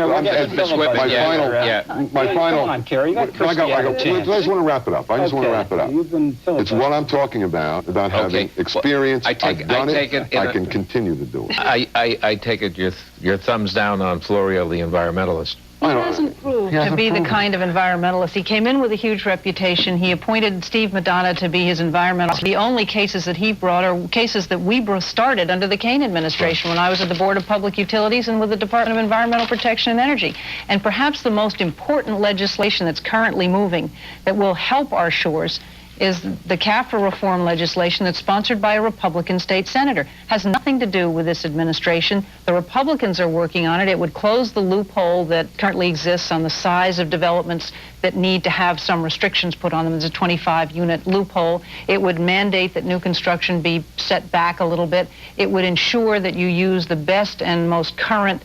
my final. Come on, Cary. I just want to wrap it up. It's what I'm talking about having experience. I've done it. I can continue to do it. I take it your thumbs down on Florio, the environmentalist. He hasn't proved to be the kind of environmentalist. He came in with a huge reputation. He appointed Steve Madonna to be his environmentalist. The only cases that he brought are cases that we started under the Kane administration when I was at the Board of Public Utilities and with the Department of Environmental Protection and Energy. And perhaps the most important legislation that's currently moving that will help our shores is the CAFRA reform legislation that's sponsored by a Republican state senator. Has nothing to do with this administration. The Republicans are working on it. It would close the loophole that currently exists on the size of developments that need to have some restrictions put on them. There's a 25-unit loophole. It would mandate that new construction be set back a little bit. It would ensure that you use the best and most current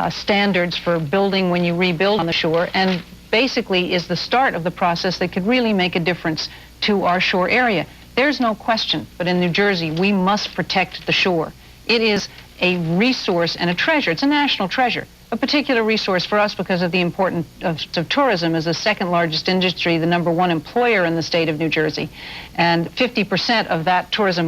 standards for building when you rebuild on the shore, and basically is the start of the process that could really make a difference to our shore area. There's no question, but in New Jersey, we must protect the shore. It is a resource and a treasure. It's a national treasure, a particular resource for us because of the importance of tourism as the second largest industry, the #1 employer in the state of New Jersey. And 50% of that tourism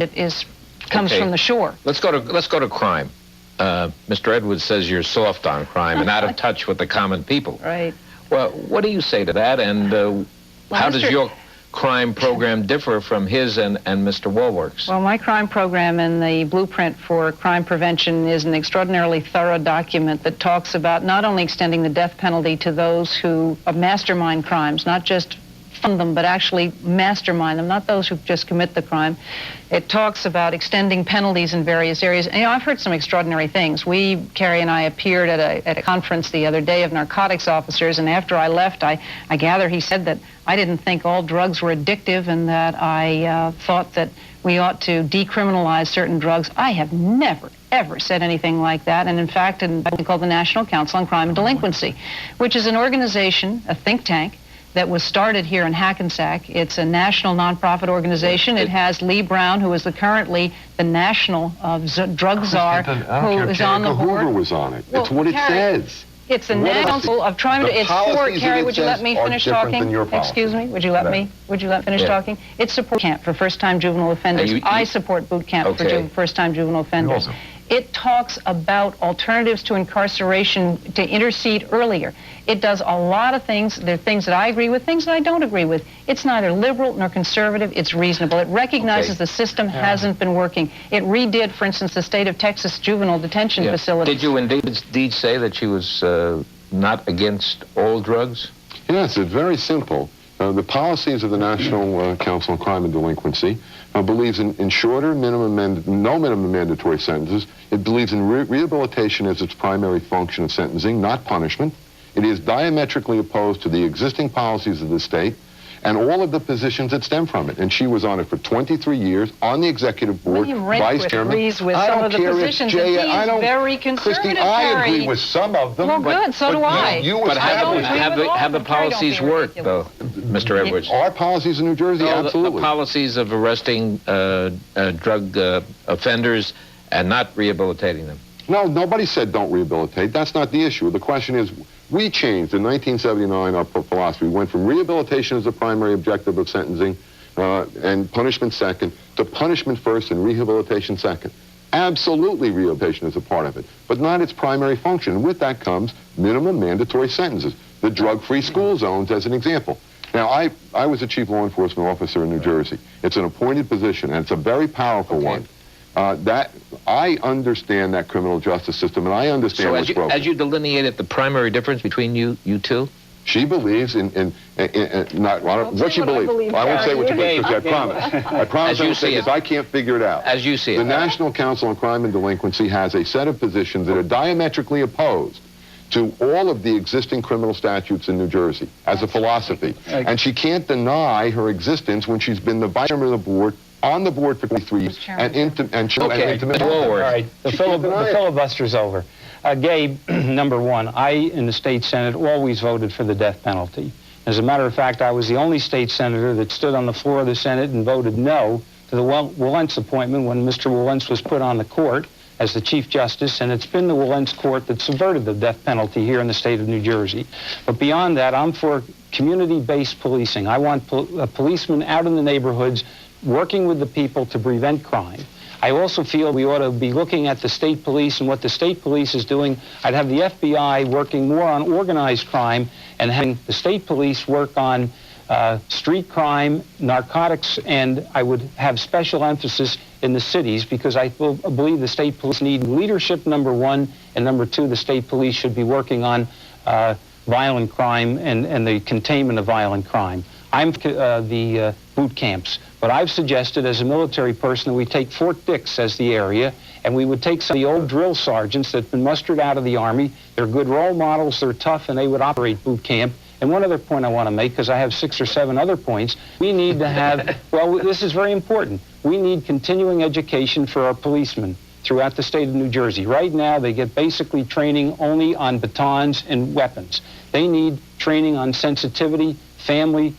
comes from the shore. Let's go to crime. Mr. Edwards says you're soft on crime and out of touch with the common people. Right. Well, what do you say to that? And how does your crime program differ from his and Mr. Wallwork's? Well, my crime program and the blueprint for crime prevention is an extraordinarily thorough document that talks about not only extending the death penalty to those who mastermind crimes, not just fund them, but actually mastermind them, not those who just commit the crime. It talks about extending penalties in various areas. And, I've heard some extraordinary things. Cary and I appeared at a conference the other day of narcotics officers, and after I left, I gather he said that I didn't think all drugs were addictive and that I thought that we ought to decriminalize certain drugs. I have never, ever said anything like that. And in fact, in what we call the National Council on Crime and Delinquency, which is an organization, a think tank, that was started here in Hackensack. It's a national nonprofit organization. It has Lee Brown, who is currently the national drug czar, who is on the board. Hoover was on it. It's what it says. It's the National of trying to. It's for Cary. Would you let me finish talking? Excuse me. Would you let me finish talking? It's support camp for first-time juvenile offenders. I support boot camp for first-time juvenile offenders. It talks about alternatives to incarceration to intercede earlier. It does a lot of things. There are things that I agree with, things that I don't agree with. It's neither liberal nor conservative. It's reasonable. It recognizes the system hasn't been working. It redid, for instance, the state of Texas juvenile detention facilities. Did you indeed say that she was not against all drugs? Yes, it's very simple. The policies of the National Council on Crime and Delinquency believes in shorter no minimum mandatory sentences. It believes in rehabilitation as its primary function of sentencing, not punishment. It is diametrically opposed to the existing policies of the state and all of the positions that stem from it. And she was on it for 23 years on the executive board, vice chairman. Agrees with some of the positions, and he is very conservative. Christine, I agree with some of them. Well, good, so do I. But have the policies worked, though, Mr. Edwards? Our policies in New Jersey, absolutely. The policies of arresting drug offenders and not rehabilitating them. No, nobody said don't rehabilitate. That's not the issue. The question is, we changed in 1979 our philosophy. We went from rehabilitation as the primary objective of sentencing and punishment second to punishment first and rehabilitation second. Absolutely, rehabilitation is a part of it, but not its primary function. And with that comes minimum mandatory sentences. The drug-free school zones, as an example. Now, I was a chief law enforcement officer in New Jersey. It's an appointed position, and it's a very powerful one. That I understand that criminal justice system, and I understand what's broken. As you delineated the primary difference between you two? She believes in not what she believes. I won't say what you believe, because I promise. I promise I won't say, because I can't figure it out. As you see it. The National Council on Crime and Delinquency has a set of positions that are diametrically opposed to all of the existing criminal statutes in New Jersey as a philosophy. And she can't deny her existence when she's been the vice chairman of the board, on the board for 23 years, and intimate. All right, the filibuster's over. Gabe, number one, I, in the state Senate, always voted for the death penalty. As a matter of fact, I was the only state senator that stood on the floor of the Senate and voted no to the Wilentz appointment when Mr. Wilentz was put on the court as the Chief Justice, and it's been the Wilentz court that subverted the death penalty here in the state of New Jersey. But beyond that, I'm for community-based policing. I want policemen out in the neighborhoods working with the people to prevent crime. I also feel we ought to be looking at the state police and what the state police is doing. I'd have the FBI working more on organized crime and having the state police work on street crime, narcotics, and I would have special emphasis in the cities, because I believe the state police need leadership, number one, and number two, the state police should be working on violent crime and the containment of violent crime. I'm the boot camps, but I've suggested as a military person that we take Fort Dix as the area, and we would take some of the old drill sergeants that have been mustered out of the Army. They're good role models, they're tough, and they would operate boot camp. And one other point I want to make, because I have 6 or 7 other points, we need to have, well, this is very important, we need continuing education for our policemen throughout the state of New Jersey. Right now, they get basically training only on batons and weapons. They need training on sensitivity, family,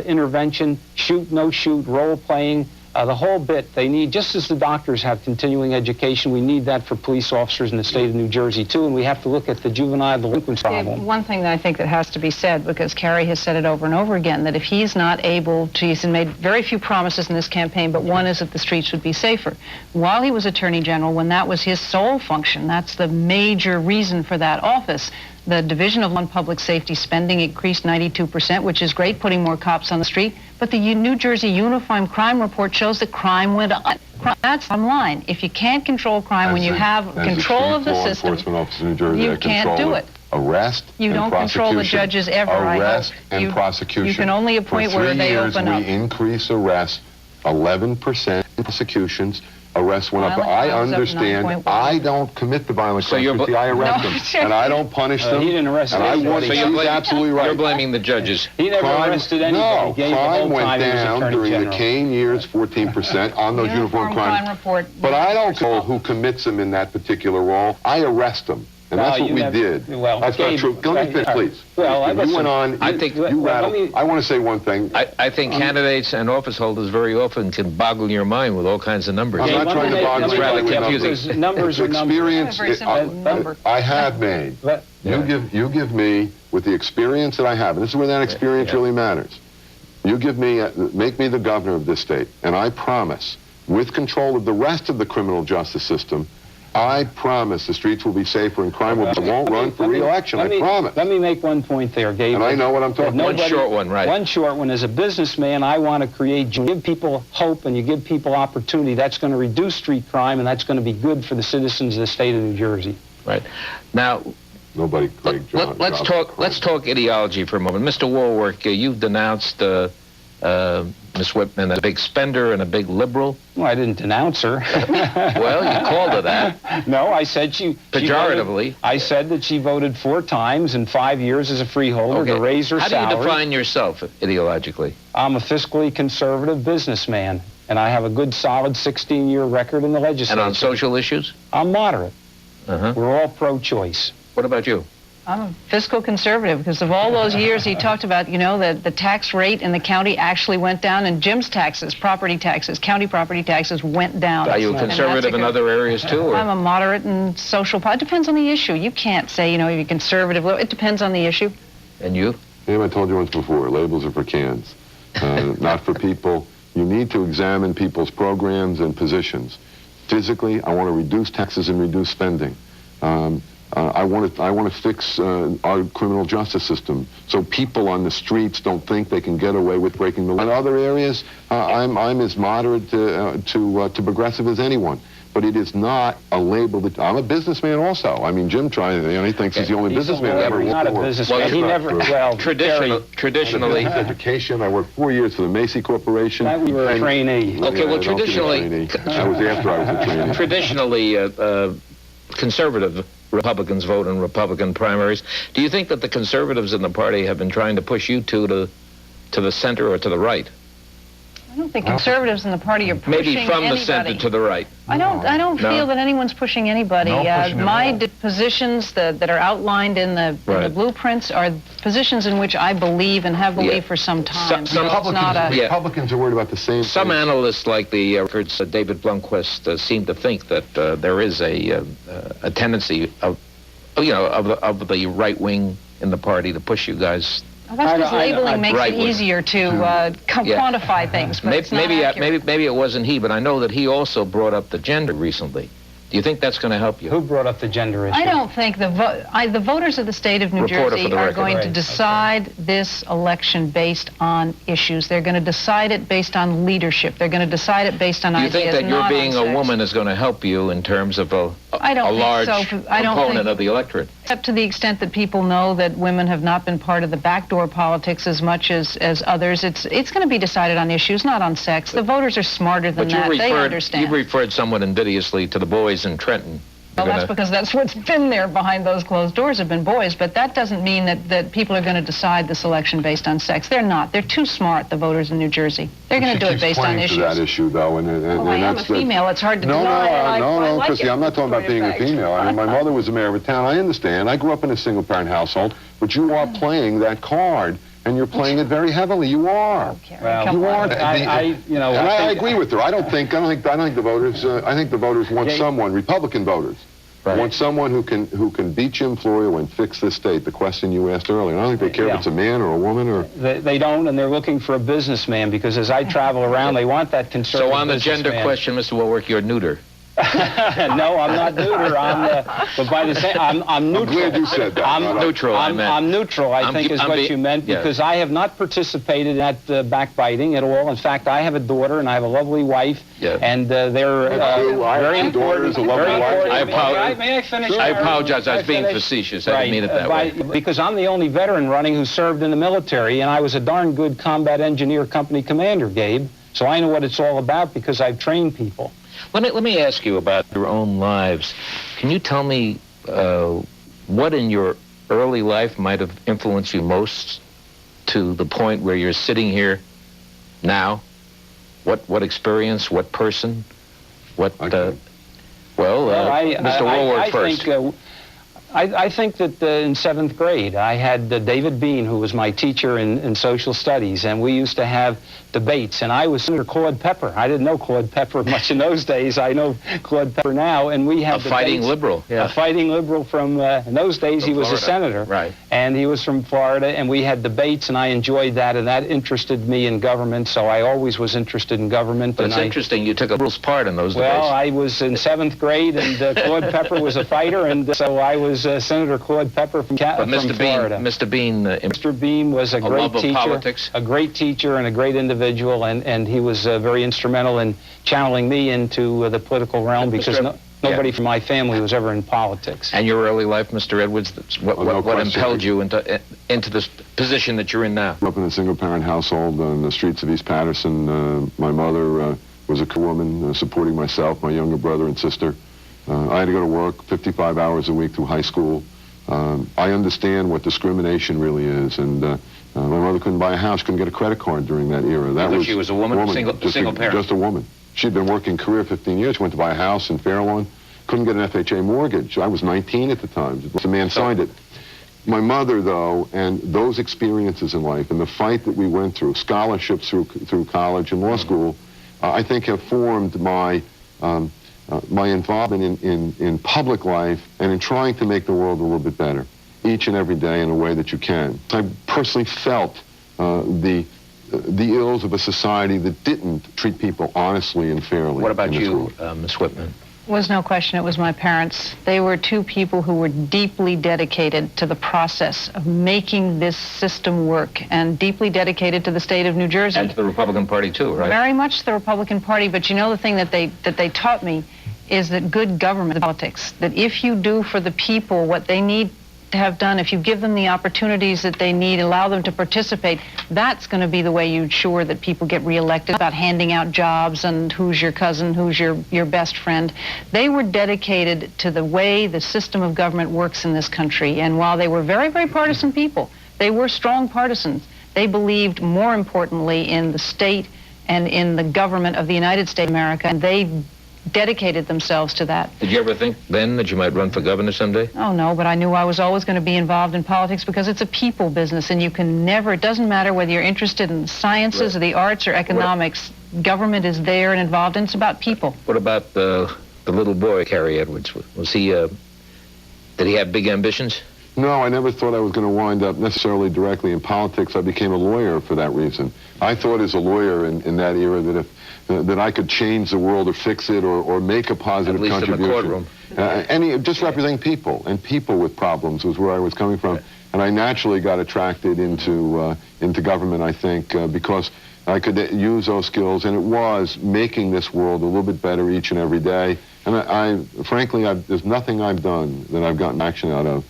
intervention, shoot, no shoot, role playing, the whole bit. They need, just as the doctors have continuing education, we need that for police officers in the state of New Jersey too, and we have to look at the juvenile delinquency problem. One thing that I think that has to be said, because Cary has said it over and over again, that if he's not able to, he's made very few promises in this campaign, but one is that the streets would be safer. While he was Attorney General, when that was his sole function, that's the major reason for that office, the Division of Public Safety spending increased 92%, which is great, putting more cops on the street. But the New Jersey Uniform Crime Report shows that crime went up. That's the bottom line. If you can't control crime when you have control of the system, you can't do it. Arrest you don't control the judges ever. Arrest and prosecution. You can only appoint where they open up. For 3 years, we increase arrests 11% in prosecutions. Arrests went up. I understand. I don't commit the violent crimes. I arrest them, and I don't punish them. He didn't arrest anybody. He's absolutely right. You're blaming the judges. He never arrested anybody. No, crime went down during the Kane years, 14% on those uniform crimes. But I don't know who commits them in that particular role. I arrest them. And that's what we did. Well, that's not true. Let me finish, please. Well, you went on. I think you rattled. I want to say one thing. I think candidates and office holders very often can boggle your mind with all kinds of numbers. I'm not trying to boggle your mind with confusing. Numbers are experience. I have made. You give me, with the experience that I have, and this is where that experience really matters. You give me, make me the governor of this state, and I promise, with control of the rest of the criminal justice system, I promise the streets will be safer and crime won't run for re-election. I promise. Let me make one point there, Gabe. And I know what I'm talking about. One short one, right? One short one. As a businessman, I want to give people hope and you give people opportunity. That's going to reduce street crime, and that's going to be good for the citizens of the state of New Jersey. Right. Now, let's talk ideology for a moment. Mr. Wallwork, you've denounced Ms. Whitman as a big spender and a big liberal. Well, I didn't denounce her. Well, you called her that. No, I said pejoratively. I said that she voted 4 times in 5 years as a freeholder to raise her salary. How do you define yourself ideologically? I'm a fiscally conservative businessman, and I have a good, solid 16-year record in the legislature. And on social issues? I'm moderate. We're all pro-choice. What about you? I'm a fiscal conservative, because of all those years he talked about, you know, the tax rate in the county actually went down, and Jim's taxes, property taxes, county property taxes went down. Are you a conservative in other areas too? Or? I'm a moderate and social. It depends on the issue. You can't say, you know, you're conservative. It depends on the issue. And you? Yeah, I told you once before, labels are for cans, not for people. You need to examine people's programs and positions. physically. I want to reduce taxes and reduce spending. I want to fix our criminal justice system so people on the streets don't think they can get away with breaking the law. In other areas, I'm as moderate to progressive as anyone. But it is not a label that I'm a businessman also. I mean, Jim he thinks he's the only businessman ever. He's not a businessman. He never. Well, traditionally, education. I worked 4 years for the Macy Corporation. That we were a trainee. Okay, well, traditionally, that was after I was a trainee. Traditionally, conservative Republicans vote in Republican primaries. Do you think that the conservatives in the party have been trying to push you to the center or to the right? I don't think conservatives in the party are pushing maybe from anybody. The center to the right. I don't feel that anyone's pushing anybody. My positions that are outlined in the blueprints are positions in which I believe and have believed for some time. Some Republicans are worried about the same thing. Some analysts, like the records David Blomquist, seem to think that there is a tendency of the right wing in the party to push you guys. Well, that's labeling makes it easier to quantify things. But maybe it wasn't he, but I know that he also brought up the gender recently. Do you think that's going to help you? Who brought up the gender issue? I don't think the voters of the state of New Jersey are going to decide this election based on issues. They're going to decide it based on leadership. They're going to decide it based on ideas. Do you think that your being a woman is going to help you in terms of a large component of the electorate? Except to the extent that people know that women have not been part of the backdoor politics as much as others. It's going to be decided on issues, not on sex. The voters are smarter than that. They understand. You referred somewhat invidiously to the boys in Trenton. Well, that's because that's what's been there behind those closed doors have been boys, but that doesn't mean that people are going to decide this election based on sex. They're not. They're too smart, the voters in New Jersey. They're going to do it based on issues. That issue, though, and I am a female. It's hard to deny. No, Chrissy, I'm not talking about being a female. I mean, my mother was the mayor of a town. I understand. I grew up in a single-parent household, but you are playing that card. And you're playing it very heavily. You are. Well, you are. I agree with her. I don't think the voters. I think the voters want someone. Republican voters want someone who can beat Jim Florio and fix this state. The question you asked earlier. I don't think they care if it's a man or a woman or. They don't, and they're looking for a businessman because as I travel around, they want that conservative. So on the gender question, Mr. Wallwork, you're neuter. No, I'm not neuter. But by the same, I'm neutral. I'm glad you said that. I'm neutral. I'm neutral. I think is what you meant because I have not participated in that backbiting at all. In fact, I have a daughter and I have a lovely wife, and they're very important. A lovely wife. May I finish? I apologize. I was being facetious. I didn't mean it that way. Because I'm the only veteran running who served in the military, and I was a darn good combat engineer company commander, Gabe. So I know what it's all about because I've trained people. Let me ask you about your own lives. Can you tell me what in your early life might have influenced you most to the point where you're sitting here now? What experience, what person, what... Mr. Wallwork first. I think that in 7th grade, I had David Bean, who was my teacher in social studies, and we used to have debates, and I was Senator Claude Pepper. I didn't know Claude Pepper much in those days. I know Claude Pepper now, and we had a fighting liberal. Yeah. A fighting liberal from, in those days, he was a senator. Right. And he was from Florida, and we had debates, and I enjoyed that, and that interested me in government, so I always was interested in government. But it's interesting, you took a liberal's part in those debates. Well, I was in 7th grade, and Claude Pepper was a fighter, and so I was Senator Claude Pepper from Florida. Mr. Bean was a great teacher, a great teacher and a great individual, and he was very instrumental in channeling me into the political realm because nobody from my family was ever in politics. And your early life, Mr. Edwards, what impelled you into this position that you're in now? I grew up in a single-parent household on the streets of East Patterson. My mother was a woman supporting myself, my younger brother and sister. I had to go to work 55 hours a week through high school. I understand what discrimination really is, and my mother couldn't buy a house, couldn't get a credit card during that era. She was a woman, single parent? Just a woman. She'd been working career 15 years. She went to buy a house in Fairlawn, couldn't get an FHA mortgage. I was 19 at the time. The man signed it. My mother, though, and those experiences in life and the fight that we went through, scholarships through college and law school, I think have formed my involvement in public life and in trying to make the world a little bit better each and every day in a way that you can. I personally felt the the ills of a society that didn't treat people honestly and fairly. What about you, Ms. Whitman? Was no question it was my parents. They were two people who were deeply dedicated to the process of making this system work, and deeply dedicated to the state of New Jersey. And to the Republican Party too, right? Very much the Republican Party, but you know the thing that they taught me is that good government politics, that if you do for the people what they need to have done, if you give them the opportunities that they need, allow them to participate, that's going to be the way you ensure that people get reelected. About handing out jobs and who's your cousin, who's your best friend. They were dedicated to the way the system of government works in this country, and while they were very, very partisan people, they were strong partisans. They believed more importantly in the state and in the government of the United States of America, and they dedicated themselves to that. Did you ever think then that you might run for governor someday? Oh, no, but I knew I was always going to be involved in politics because it's a people business, and you can never, it doesn't matter whether you're interested in the sciences or the arts or economics, government is there and involved, and it's about people. What about the little boy, Cary Edwards? Was he, did he have big ambitions? No, I never thought I was going to wind up necessarily directly in politics. I became a lawyer for that reason. I thought as a lawyer in that era that if that I could change the world or fix it or make a positive contribution. At least in the courtroom. Just representing people, and people with problems was where I was coming from. And I naturally got attracted into government, I think, because I could use those skills, and it was making this world a little bit better each and every day. And frankly, there's nothing I've done that I've gotten action out of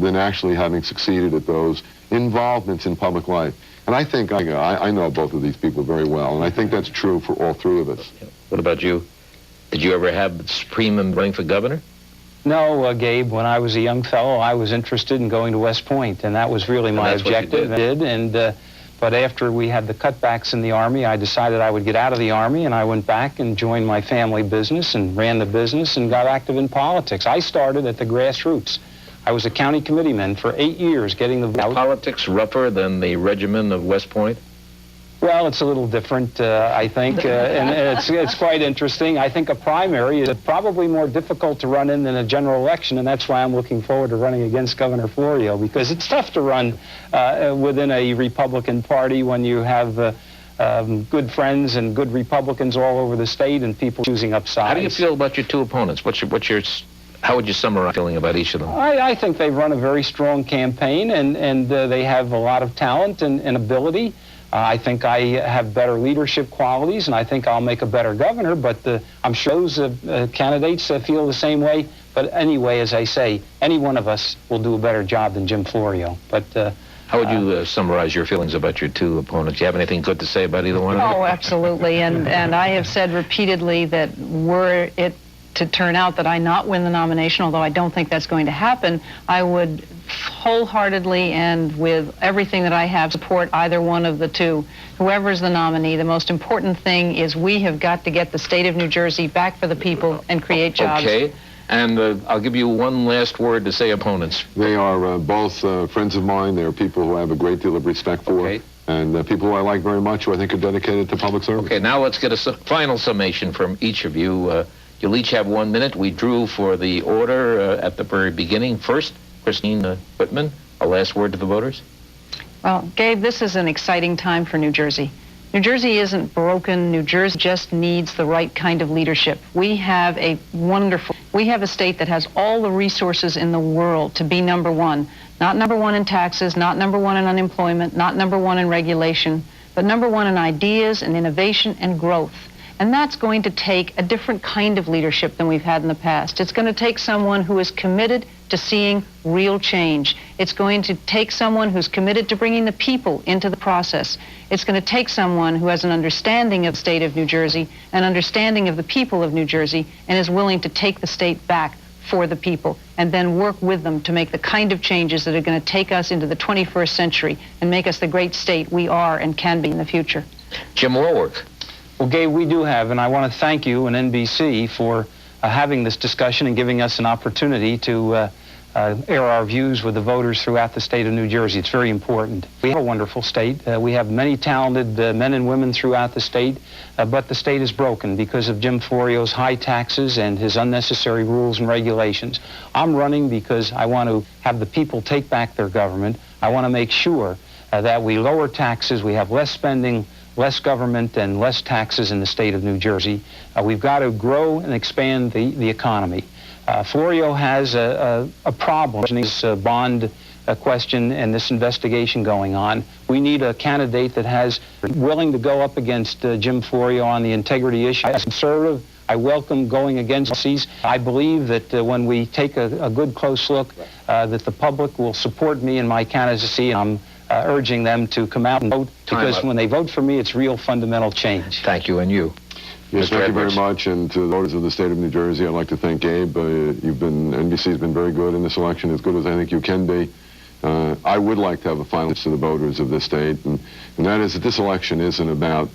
than actually having succeeded at those involvements in public life. And I think I know both of these people very well, and I think that's true for all three of us. What about you? Did you ever have the supreme running for governor? No, Gabe, when I was a young fellow, I was interested in going to West Point, and that was really my objective. But after we had the cutbacks in the Army, I decided I would get out of the Army, and I went back and joined my family business and ran the business and got active in politics. I started at the grassroots. I was a county committeeman for 8 years, getting the vote. Politics rougher than the regimen of West Point? Well, it's a little different, I think, and it's quite interesting. I think a primary is probably more difficult to run in than a general election, and that's why I'm looking forward to running against Governor Florio, because it's tough to run within a Republican Party when you have good friends and good Republicans all over the state and people choosing up sides. How do you feel about your two opponents? How would you summarize feeling about each of them? I think they've run a very strong campaign, and they have a lot of talent and ability. I think I have better leadership qualities, and I think I'll make a better governor, but I'm sure those candidates feel the same way. But anyway, as I say, any one of us will do a better job than Jim Florio. But how would you summarize your feelings about your two opponents? Do you have anything good to say about either one of them? Oh, absolutely, and I have said repeatedly that were it to turn out that I not win the nomination, although I don't think that's going to happen, I would wholeheartedly and with everything that I have support either one of the two. Whoever's the nominee, the most important thing is we have got to get the state of New Jersey back for the people and create jobs. Okay, and I'll give you one last word to say opponents. They are both friends of mine. They are people who I have a great deal of respect for. Okay. And people who I like very much, who I think are dedicated to public service. Okay, now let's get a final summation from each of you. You'll each have 1 minute. We drew for the order at the very beginning. First, Christine Whitman, a last word to the voters. Well, Gabe, this is an exciting time for New Jersey. New Jersey isn't broken. New Jersey just needs the right kind of leadership. We have a state that has all the resources in the world to be number one. Not number one in taxes, not number one in unemployment, not number one in regulation, but number one in ideas and innovation and growth. And that's going to take a different kind of leadership than we've had in the past. It's going to take someone who is committed to seeing real change. It's going to take someone who's committed to bringing the people into the process. It's going to take someone who has an understanding of the state of New Jersey, an understanding of the people of New Jersey, and is willing to take the state back for the people and then work with them to make the kind of changes that are going to take us into the 21st century and make us the great state we are and can be in the future. Jim Wallwork. Well, Gabe, we do have, and I want to thank you and NBC for having this discussion and giving us an opportunity to air our views with the voters throughout the state of New Jersey. It's very important. We have a wonderful state. We have many talented men and women throughout the state, but the state is broken because of Jim Florio's high taxes and his unnecessary rules and regulations. I'm running because I want to have the people take back their government. I want to make sure that we lower taxes, we have less spending, less government, and less taxes in the state of New Jersey. We've got to grow and expand the economy. Florio has a problem. This bond question and this investigation going on. We need a candidate that has willing to go up against Jim Florio on the integrity issue. As a conservative, I welcome going against these. I believe that when we take a good close look, that the public will support me in my candidacy. I'm urging them to come out and vote, because when they vote for me, it's real fundamental change. Thank you, and you. Yes, thank you very much, and to the voters of the state of New Jersey, I'd like to thank Gabe. NBC's been very good in this election, as good as I think you can be. I would like to have a final message to the voters of this state, and that is that this election isn't about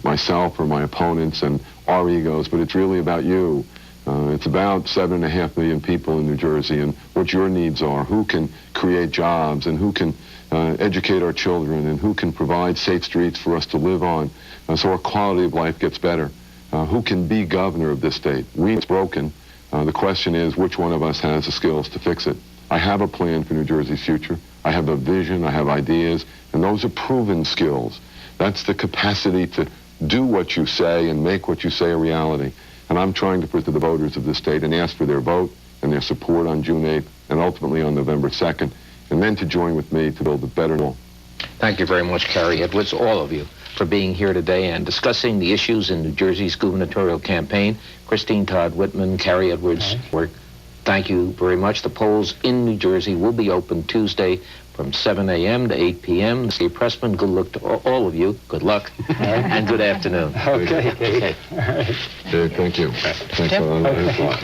myself or my opponents and our egos, but it's really about you. It's about 7.5 million people in New Jersey and what your needs are, who can create jobs and who can educate our children and who can provide safe streets for us to live on so our quality of life gets better. Who can be governor of this state? It's broken. The question is, which one of us has the skills to fix it? I have a plan for New Jersey's future. I have a vision, I have ideas, and those are proven skills. That's the capacity to do what you say and make what you say a reality. And I'm trying to put to the voters of this state and ask for their vote and their support on June 8th and ultimately on November 2nd, and then to join with me to build a better world. Thank you very much, Cary Edwards, all of you, for being here today and discussing the issues in New Jersey's gubernatorial campaign. Christine Todd Whitman, Cary Edwards, work. Thank you very much. The polls in New Jersey will be open Tuesday from 7 a.m. to 8 p.m. Gabe Pressman, good luck to all of you. Good luck and good afternoon. Okay. Dave, thank you. Thanks a lot.